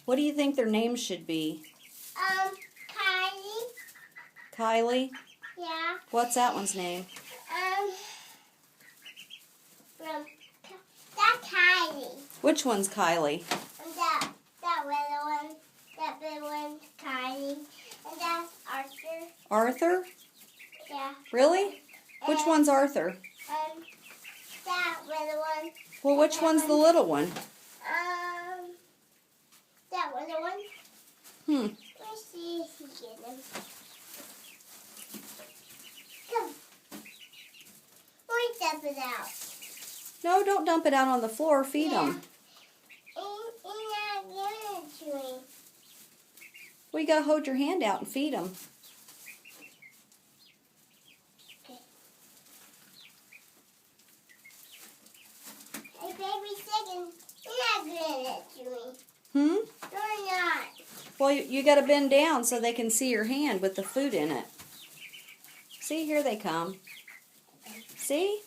What do you think their names should be? Kylie. Kylie? Yeah. What's that one's name? That's Kylie. Which one's Kylie? And that little one, that big one's Kylie. And that's Arthur. Arthur? Yeah. Really? Which one's Arthur? That little one. Well, which one's the little one? That little one. Let's see if he get him. Come. Let me dump it out. No, don't dump it out on the floor. Feed them. You're not giving it to me. Well, you gotta hold your hand out and feed them. Okay. Hey, baby chicken, you're not giving it to me. You're not. Well, you gotta bend down so they can see your hand with the food in it. See, here they come. See?